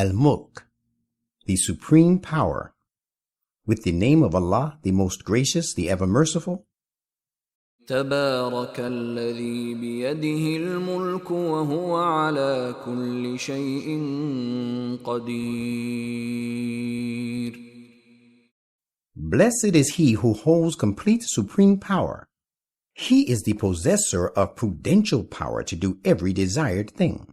Mulk, the supreme power. With the name of Allah, the most gracious, the ever merciful. تبارك الذي بيده الملك وهو على كل شيء قدير. Blessed is he who holds complete supreme power. He is the possessor of prudential power to do every desired thing.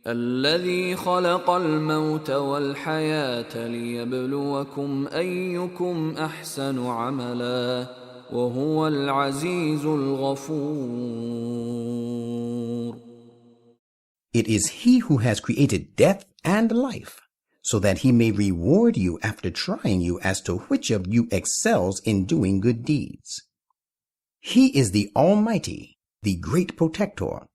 الذي خلق الموت والحياة ليبلوكم أيكم أحسن عملا وهو العزيز الغفور. It is he who has created death and life, so that he may reward you after trying you as to which of you excels in doing good deeds. He is the Almighty, the Great Protector.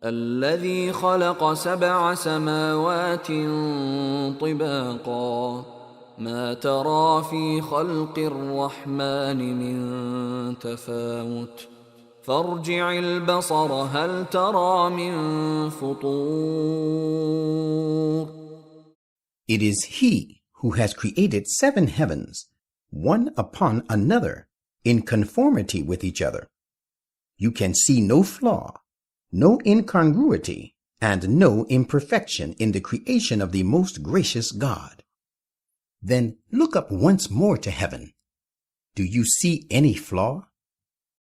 الذي خلق 7 سماوات طباقا ما ترى في خلق الرحمن من تفاوت فارجع البصر هل ترى من فطور. It is he who has created 7 heavens, one upon another, in conformity with each other. You can see no flaw, no incongruity, and no imperfection in the creation of the most gracious God. Then look up once more to heaven. Do you see any flaw?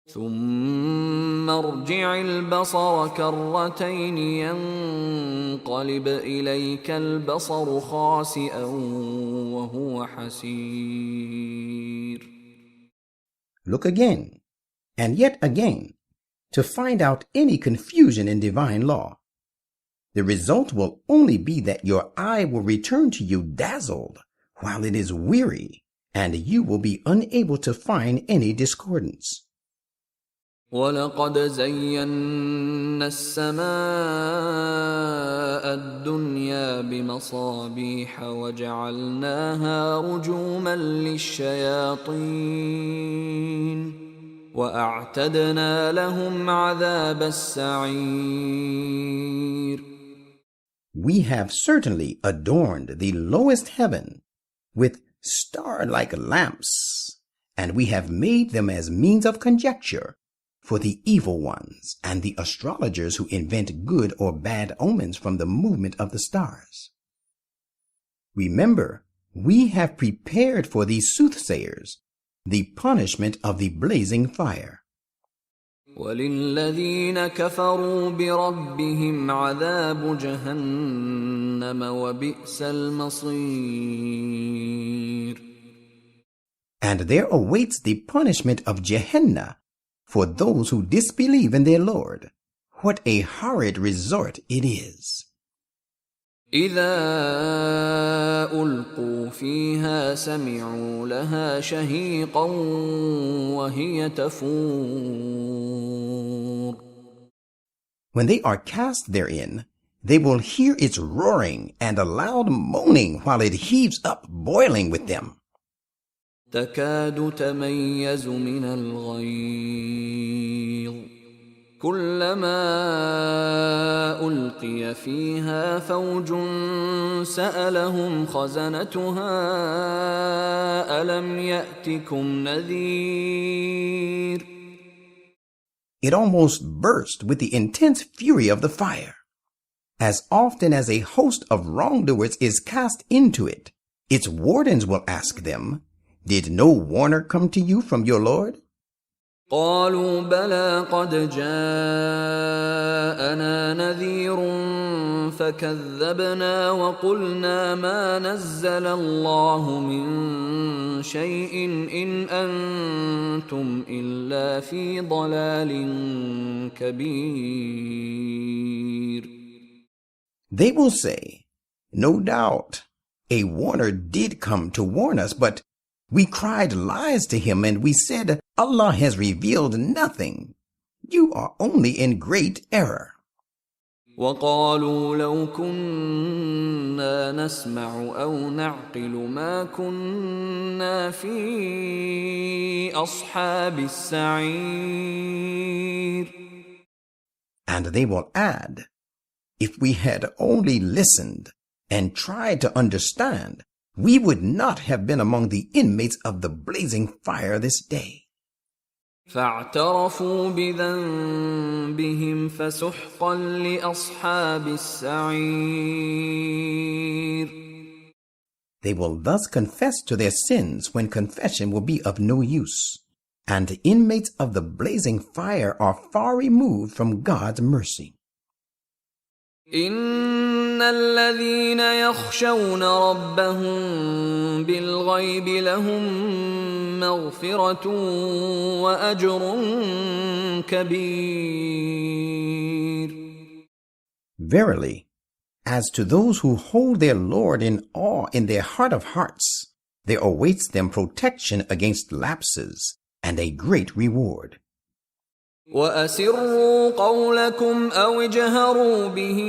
ثم ارجع البصر كرتين ينقلب إليك البصر خاسئا وهو حسير. Look again, and yet again, to find out any confusion in divine law. The result will only be that your eye will return to you dazzled while it is weary, and you will be unable to find any discordance. وَلَقَدْ زَيَّنَّا السَّمَاءَ الدُّنْيَا بِمَصَابِيحَ وَجَعَلْنَاهَا رُجُومًا لِلشَّيَاطِينِ وَأَعْتَدْنَا لَهُمْ عَذَابَ السَّعِيرِ. We have certainly adorned the lowest heaven with star-like lamps, and we have made them as means of conjecture for the evil ones and the astrologers who invent good or bad omens from the movement of the stars. Remember, we have prepared for these soothsayers the punishment of the blazing fire. وَلِلَّذِينَ كَفَرُوا بِرَبِّهِمْ عَذَابُ جَهَنَّمَ وَبِئْسَ الْمَصِيرُ. And there awaits the punishment of Gehenna for those who disbelieve in their Lord. What a horrid resort it is. إِذَا أُلْقُوا فِيهَا سَمِعُوا لَهَا شَهِيقًا وَهِيَ تَفُورُ. When they are cast therein, they will hear its roaring and a loud moaning while it heaves up, boiling with them. تكاد تميز من الغيظ كلما ألقي فيها فوج سألهم خزنتها ألم يأتكم نذير. It almost burst with the intense fury of the fire. As often as a host of wrongdoers is cast into it, its wardens will ask them, "Did no warner come to you from your Lord?" قالوا بلى قد جاءنا نذير فكذبنا وقلنا ما نزل الله من شيء إن أنتم إلا في ضلال كبير. They will say, "No doubt, a warner did come to warn us, but we cried lies to him and we said, Allah has revealed nothing. You are only in great error." وقالوا لو كنا نسمع أو نعقل ما كنا في أصحاب السعير. And they will add, If we had only listened and tried to understand, we would not have been among the inmates of the blazing fire this day. فاعترفوا بذنبهم فسحقا لأصحاب السعير. They will thus confess to their sins when confession will be of no use, and the inmates of the blazing fire are far removed from God's mercy. إن الذين يخشون ربهم بالغيب لهم مغفرة وأجر كبير. Verily, as to those who hold their Lord in awe in their heart of hearts, there awaits them protection against lapses and a great reward. وأسروا قولكم أو اجهروا به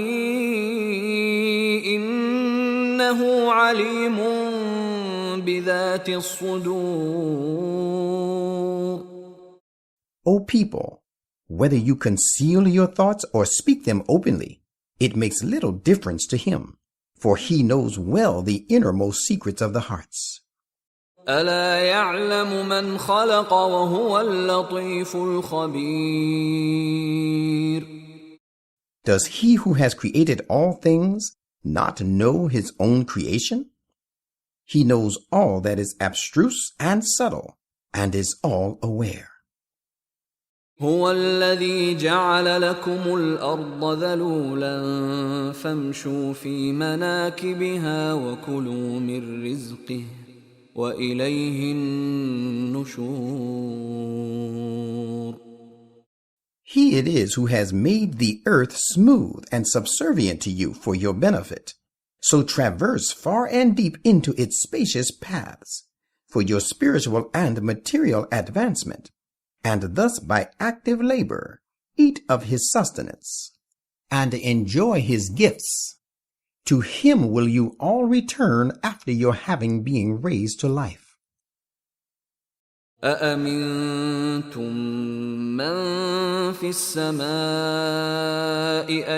إنه عليم بذات الصدور. O people, whether you conceal your thoughts or speak them openly, it makes little difference to him, for he knows well the innermost secrets of the hearts. ألا يعلم من خلق وهو اللطيف الخبير. Does he who has created all things not know his own creation? He knows all that is abstruse and subtle, and is all aware. هو الذي جعل لكم الأرض ذلولا فامشوا في مناكبها وكلوا من رزقه وإليه النشور. He it is who has made the earth smooth and subservient to you for your benefit. So traverse far and deep into its spacious paths for your spiritual and material advancement, and thus by active labor eat of his sustenance and enjoy his gifts. To him will you all return after your having been raised to life. أأمنتم من في السماء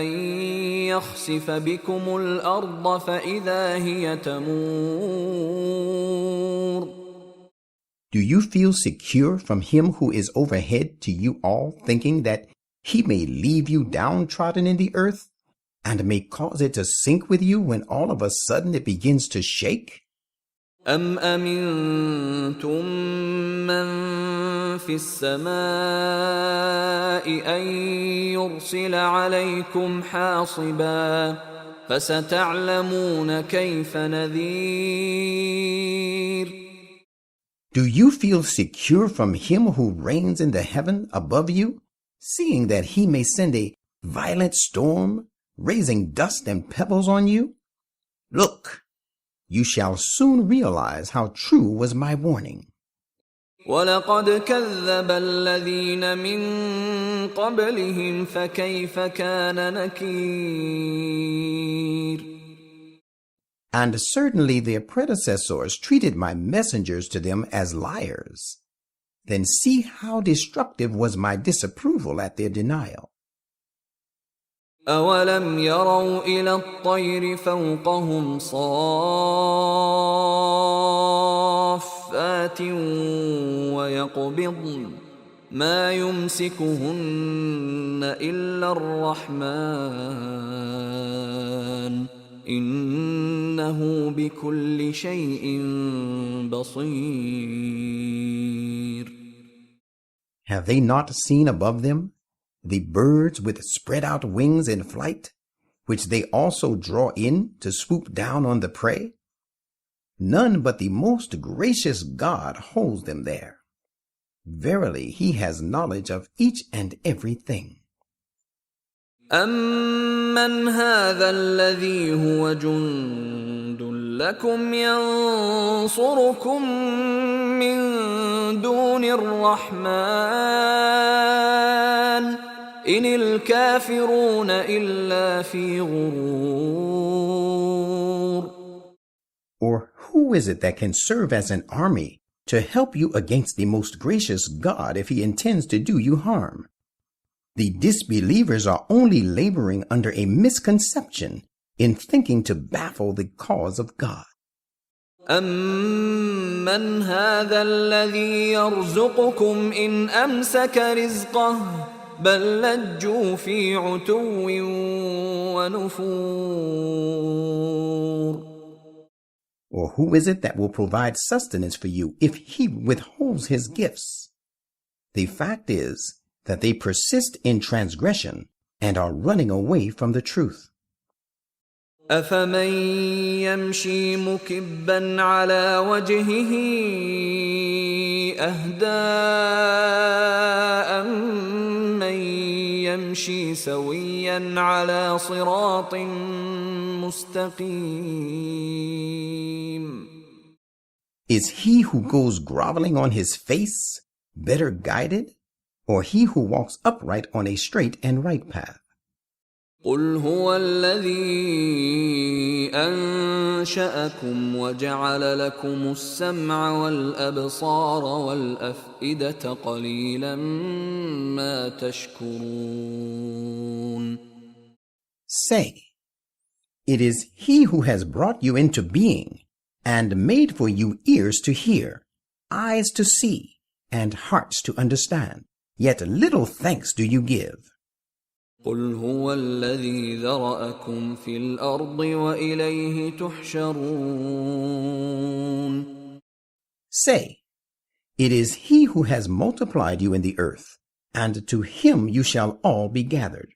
أن يخسف بكم الأرض فإذا هي تمور. Do you feel secure from him who is overhead to you all, thinking that he may leave you downtrodden in the earth, and may cause it to sink with you when all of a sudden it begins to shake? أم أمنتم من في السماء أن يرسل عليكم حاصبا فستعلمون كيف نذير. Do you feel secure from him who reigns in the heaven above you, seeing that he may send a violent storm, raising dust and pebbles on you? Look, you shall soon realize how true was my warning. وَلَقَدْ كَذَّبَ الَّذِينَ مِن قَبْلِهِمْ فَكَيْفَ كَانَ نَكِيرِ. And certainly their predecessors treated my messengers to them as liars. Then see how destructive was my disapproval at their denial. أَوَلَمْ يَرَوْا إِلَى الطَّيْرِ فَوْقَهُمْ صَافَّاتٍ وَيَقْبِضْنَ مَا يُمْسِكُهُنَّ إِلَّا الرَّحْمَنُ إِنَّهُ بِكُلِّ شَيْءٍ بَصِيرٌ. Have they not seen above them the birds with spread out wings in flight, which they also draw in to swoop down on the prey? None but the most gracious God holds them there. Verily, he has knowledge of each and everything. أَمَّنْ هَذَا الَّذِي هُوَ جُندٌ لَكُمْ يَنصُرُكُم مِّن دُونِ الرَّحْمَنِ إِنِ الْكَافِرُونَ إِلَّا فِي غُرُورٍ. Or who is it that can serve as an army to help you against the most gracious God if he intends to do you harm? The disbelievers are only laboring under a misconception in thinking to baffle the cause of God. أَمَّنْ هَذَا الَّذِي يَرْزُقُكُمْ إِنْ أَمْسَكَ رِزْقَهُ بَلْ لَجُّوا فِي عُتُوٍّ وَنُفُورٍ. Or who is it that will provide sustenance for you if he withholds his gifts? The fact is that they persist in transgression and are running away from the truth. أَفَمَن يَمْشِي مُكِبًّا عَلَى وَجْهِهِ أَهْدَىٰ أَمَّن يَمْشِي سَوِيًّا عَلَى صِرَاطٍ مُّسْتَقِيمٍ. Is he who goes groveling on his face better guided, or he who walks upright on a straight and right path? قُلْ هُوَ الَّذِي أَنشَأَكُمْ وَجَعَلَ لَكُمُ السَّمْعَ وَالْأَبْصَارَ وَالْأَفْئِدَةَ قَلِيلًا مَا تَشْكُرُونَ. Say, it is he who has brought you into being and made for you ears to hear, eyes to see, and hearts to understand. Yet little thanks do you give. قُلْ هُوَ الَّذِي ذَرَأَكُمْ فِي الْأَرْضِ وَإِلَيْهِ تُحْشَرُونَ. Say, it is he who has multiplied you in the earth, and to him you shall all be gathered.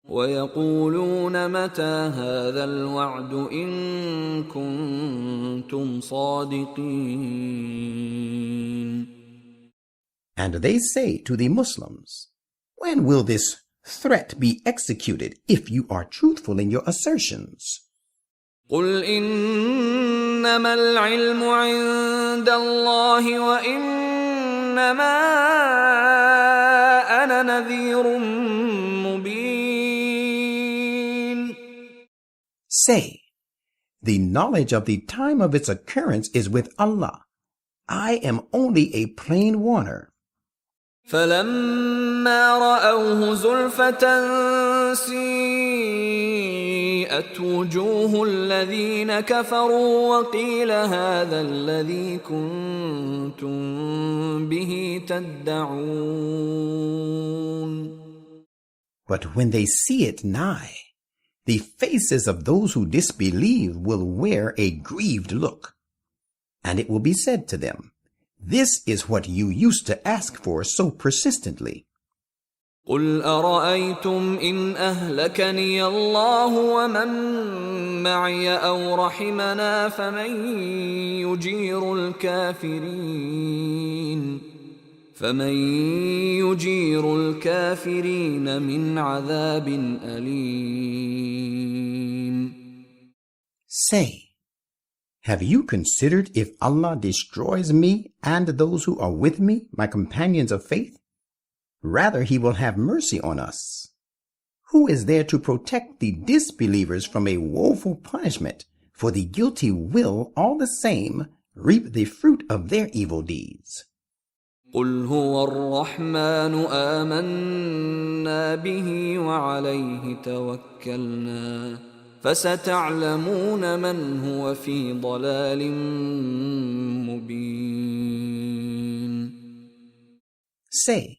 وَيَقُولُونَ مَتَى هَذَا الْوَعْدُ إِن كُنتُمْ صَادِقِينَ. And they say to the Muslims, when will this threat be executed if you are truthful in your assertions? قُلْ إِنَّمَا الْعِلْمُ عِندَ اللَّهِ وَإِنَّمَا أَنَا نَذِيرٌ مُبِينٌ. Say, the knowledge of the time of its occurrence is with Allah. I am only a plain warner. فَلَمَّا رَأَوْهُ زُلْفَةً سِيئَتْ وُجُوهُ الَّذِينَ كَفَرُوا وَقِيلَ هَذَا الَّذِي كُنتُم بِهِ تَدَّعُونَ. But when they see it nigh, the faces of those who disbelieve will wear a grieved look, and it will be said to them, this is what you used to ask for so persistently. قُلْ أَرَأَيْتُمْ إِنْ أَهْلَكَنِيَ اللَّهُ وَمَن مَّعِيَ أَوْ رَحِمَنَا فَمَن يُجِيرُ الْكَافِرِينَ مِنْ عَذَابٍ أَلِيمٍ. Say, have you considered if Allah destroys me and those who are with me, my companions of faith? Rather, he will have mercy on us. Who is there to protect the disbelievers from a woeful punishment? For the guilty will, all the same, reap the fruit of their evil deeds. قُلْ هُوَ الرَّحْمَنُ آمَنَّا بِهِ وَعَلَيْهِ تَوَكَّلْنَا فَسَتَعْلَمُونَ مَنْ هُوَ فِي ضَلَالٍ مُبِينٍ. Say,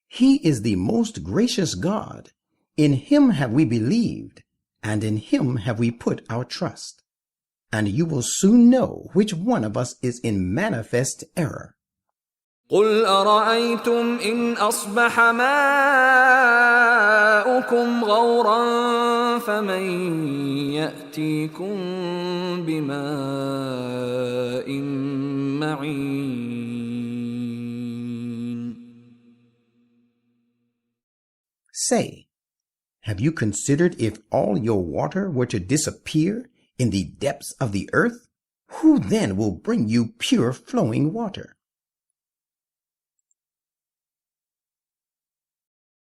he is the most gracious God. In him have we believed, and in him have we put our trust. And you will soon know which one of us is in manifest error. قُلْ أَرَأَيْتُمْ إِنْ أَصْبَحَ مَاؤُكُمْ غَوْرًا فَمَن يَأْتِيكُم بِمَاءٍ مَّعِينٍ. Say, have you considered if all your water were to disappear in the depths of the earth? Who then will bring you pure flowing water?